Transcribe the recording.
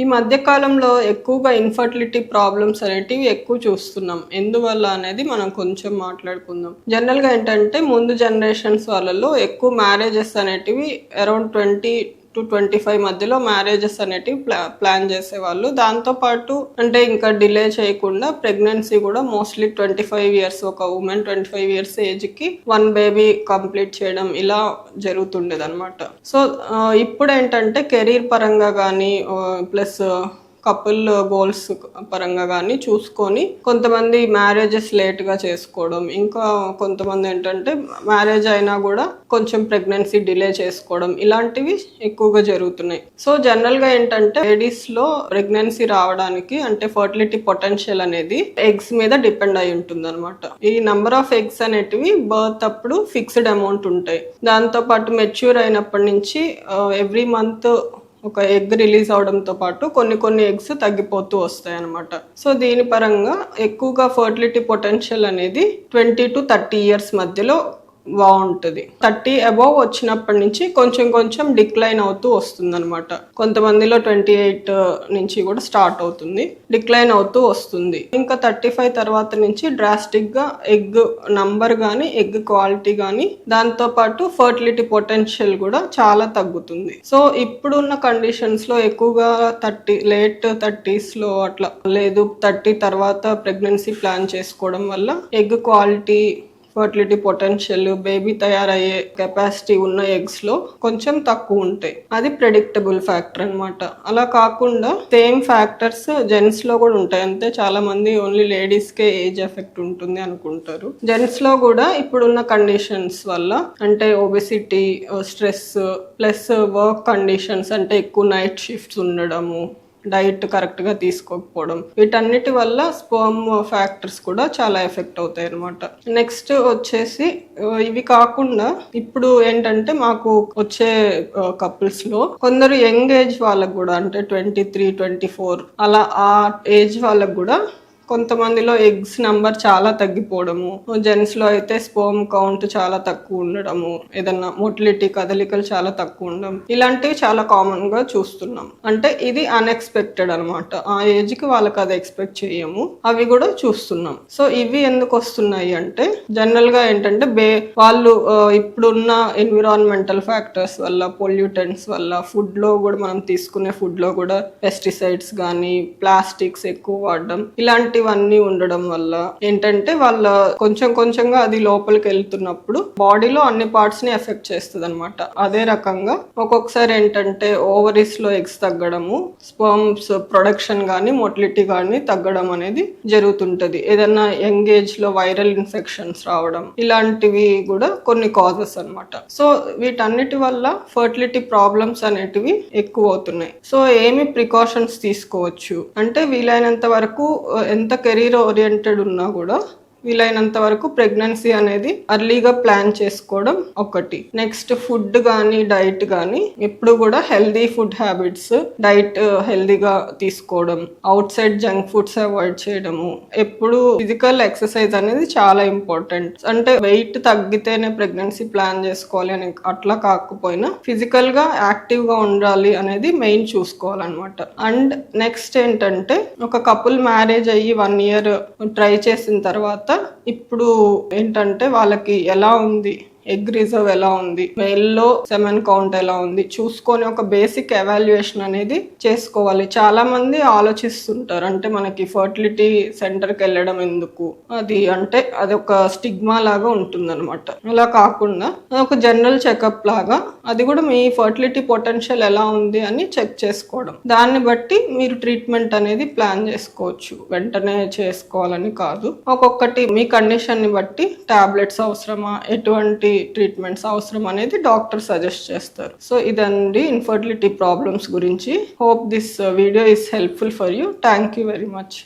ఈ మధ్య కాలంలో ఎక్కువగా ఇన్ఫర్టిలిటీ ప్రాబ్లమ్స్ అనేటివి ఎక్కువ చూస్తున్నాం. ఎందువల్ల అనేది మనం కొంచెం మాట్లాడుకుందాం. జనరల్‌గా ఏంటంటే ముందు జనరేషన్స్ వాళ్ళలో ఎక్కువ మ్యారేజెస్ అనేటివి అరౌండ్ 20-25 మధ్యలో మ్యారేజెస్ అనేటివి ప్లాన్ చేసేవాళ్ళు. దాంతో పాటు అంటే ఇంకా డిలే చేయకుండా ప్రెగ్నెన్సీ కూడా మోస్ట్లీ 25 ఇయర్స్ ఒక ఉమెన్ 25 ఇయర్స్ ఏజ్‌కి 1 బేబీ కంప్లీట్ చేయడం ఇలా జరుగుతుండేదన్నమాట. సో ఇప్పుడు ఏంటంటే కెరీర్ పరంగా కానీ ప్లస్ కపుల్ గోల్స్ పరంగా కానీ చూసుకొని కొంతమంది మ్యారేజెస్ లేట్గా చేసుకోవడం, ఇంకా కొంతమంది ఏంటంటే మ్యారేజ్ అయినా కూడా కొంచెం ప్రెగ్నెన్సీ డిలే చేసుకోవడం ఇలాంటివి ఎక్కువగా జరుగుతున్నాయి. సో జనరల్గా ఏంటంటే లేడీస్లో ప్రెగ్నెన్సీ రావడానికి అంటే ఫర్టిలిటీ పొటెన్షియల్ అనేది ఎగ్స్ మీద డిపెండ్ అయి ఉంటుంది అనమాట. ఈ నెంబర్ ఆఫ్ ఎగ్స్ అనేటివి బర్త్ అప్పుడు ఫిక్స్డ్ అమౌంట్ ఉంటాయి. దాంతోపాటు మెచ్యూర్ అయినప్పటి నుంచి ఎవ్రీ మంత్ ఒక ఎగ్ రిలీజ్ అవడంతో పాటు కొన్ని ఎగ్స్ తగ్గిపోతూ వస్తాయి అన్నమాట. సో దీని పరంగా ఎక్కువగా ఫర్టిలిటీ పొటెన్షియల్ అనేది 20-30 ఇయర్స్ మధ్యలో బాగుంటుంది. 30 అబోవ్ వచ్చినప్పటి నుంచి కొంచెం డిక్లైన్ అవుతూ వస్తుంది అనమాట. కొంతమందిలో 28 నుంచి కూడా స్టార్ట్ అవుతుంది, డిక్లైన్ అవుతూ వస్తుంది. ఇంకా 35 తర్వాత నుంచి డ్రాస్టిక్ గా ఎగ్ నంబర్ కానీ ఎగ్ క్వాలిటీ కానీ దాంతో పాటు ఫర్టిలిటీ పొటెన్షియల్ కూడా చాలా తగ్గుతుంది. సో ఇప్పుడున్న కండిషన్స్ లో ఎక్కువగా లేట్ 30s లో అట్లా లేదు 30 తర్వాత ప్రెగ్నెన్సీ ప్లాన్ చేసుకోవడం వల్ల egg quality fertility potential baby తయారయ్యే కెపాసిటీ ఉన్న ఎగ్స్ లో కొంచెం తక్కువ ఉంటాయి. అది ప్రెడిక్టబుల్ ఫ్యాక్టర్ అనమాట. అలా కాకుండా సేమ్ ఫ్యాక్టర్స్ జెంట్స్ లో కూడా ఉంటాయి. అంతే చాలా మంది ఓన్లీ లేడీస్ కే ఏజ్ ఎఫెక్ట్ ఉంటుంది అనుకుంటారు. జెంట్స్ లో కూడా ఇప్పుడున్న కండిషన్స్ వల్ల అంటే obesity, stress plus work conditions అంటే ఎక్కువ నైట్ షిఫ్ట్స్ ఉండడము, డైట్ కరెక్ట్గా తీసుకోకపోవడం, వీటన్నిటి వల్ల స్పర్మ్ ఫ్యాక్టర్స్ కూడా చాలా ఎఫెక్ట్ అవుతాయి అనమాట. నెక్స్ట్ వచ్చేసి ఇవి కాకుండా ఇప్పుడు ఏంటంటే మాకు వచ్చే కపుల్స్లో కొందరు యంగ్ ఏజ్ వాళ్ళకు కూడా అంటే 23-24 అలా ఆ ఏజ్ వాళ్ళకు కూడా కొంతమందిలో ఎగ్స్ నంబర్ చాలా తగ్గిపోవడము, జెంట్స్ లో అయితే స్పర్మ్ కౌంట్ చాలా తక్కువ ఉండడము, ఏదన్నా మోటిలిటీ కదలికలు చాలా తక్కువ ఉండడం, ఇలాంటివి చాలా కామన్ గా చూస్తున్నాం. అంటే ఇది అన్ఎక్స్పెక్టెడ్ అనమాట. ఆ ఏజ్ కి వాళ్ళకి అది ఎక్స్పెక్ట్ చేయము, అవి కూడా చూస్తున్నాం. సో ఇవి ఎందుకు వస్తున్నాయి అంటే జనరల్ గా ఏంటంటే వాళ్ళు ఇప్పుడున్న ఎన్విరాన్మెంటల్ ఫ్యాక్టర్స్ వల్ల, పొల్యూటెంట్స్ వల్ల, ఫుడ్ లో కూడా మనం తీసుకునే ఫుడ్ లో కూడా పెస్టిసైడ్స్ కానీ ప్లాస్టిక్స్ ఎక్కువ వాడడం ఇలాంటివన్నీ ఉండడం వల్ల ఏంటంటే వాళ్ళ కొంచెంగా అది లోపలికి వెళ్తున్నప్పుడు బాడీలో అన్ని పార్ట్స్ ని ఎఫెక్ట్ చేస్తుంది అనమాట. అదే రకంగా ఒక్కొక్కసారి ఏంటంటే ఓవరీస్ లో ఎగ్స్ తగ్గడము, స్పర్మ్స్ ప్రొడక్షన్ గానీ మోటిలిటీ గానీ తగ్గడం అనేది జరుగుతుంటది. ఏదైనా యంగ్ ఏజ్ లో వైరల్ ఇన్ఫెక్షన్స్ రావడం ఇలాంటివి కూడా కొన్ని కాజెస్ అనమాట. సో వీటన్నిటి వల్ల ఫర్టిలిటీ ప్రాబ్లమ్స్ అనేటివి ఎక్కువ అవుతున్నాయి. సో ఏమి ప్రికాషన్స్ తీసుకోవచ్చు అంటే వీలైనంత వరకు ఎంత కెరీర్ ఓరియంటెడ్ ఉన్నా కూడా వీలైనంత వరకు ప్రెగ్నెన్సీ అనేది అర్లీగా ప్లాన్ చేసుకోవడం ఒకటి. నెక్స్ట్ ఫుడ్ కానీ డైట్ కానీ ఎప్పుడు కూడా హెల్దీ ఫుడ్ హ్యాబిట్స్, డైట్ హెల్దీగా తీసుకోవడం, out side junk foods avoid చేయడము, ఎప్పుడు ఫిజికల్ ఎక్సర్సైజ్ అనేది చాలా ఇంపార్టెంట్. అంటే వెయిట్ తగ్గితేనే ప్రెగ్నెన్సీ ప్లాన్ చేసుకోవాలి అని అట్లా కాకపోయినా ఫిజికల్ గా యాక్టివ్ గా ఉండాలి అనేది మెయిన్ చూసుకోవాలన్నమాట. అండ్ నెక్స్ట్ ఏంటంటే ఒక కపుల్ మ్యారేజ్ అయ్యి 1 year ట్రై చేసిన తర్వాత ఇప్పుడు ఏంటంటే వాళ్ళకి ఎలా ఉంది, ఎగ్ రిజర్వ్ ఎలా ఉంది, మెయిల్లో సెమెన్ కౌంట్ ఎలా ఉంది చూసుకొని ఒక బేసిక్ ఎవాల్యుయేషన్ అనేది చేసుకోవాలి. చాలా మంది ఆలోచిస్తుంటారు అంటే మనకి ఫర్టిలిటీ సెంటర్కి వెళ్ళడం ఎందుకు, అది అంటే అది ఒక స్టిగ్మా లాగా ఉంటుందన్నమాట. అలా కాకుండా ఒక జనరల్ చెకప్ లాగా అది కూడా మీ ఫర్టిలిటీ పొటెన్షియల్ ఎలా ఉంది అని చెక్ చేసుకోవడం, దాన్ని బట్టి మీరు ట్రీట్మెంట్ అనేది ప్లాన్ చేసుకోవచ్చు. వెంటనే చేసుకోవాలని కాదు, ఒక్కొక్కటి మీ కండిషన్ ని బట్టి టాబ్లెట్స్ అవసరమా, ఎటువంటి ట్రీట్మెంట్స్ అవసరం అనేది డాక్టర్ సజెస్ట్ చేస్తారు. సో ఇదండి ఇన్ఫర్టిలిటీ ప్రాబ్లమ్స్ గురించి. Hope this video is helpful for you. Thank you very much.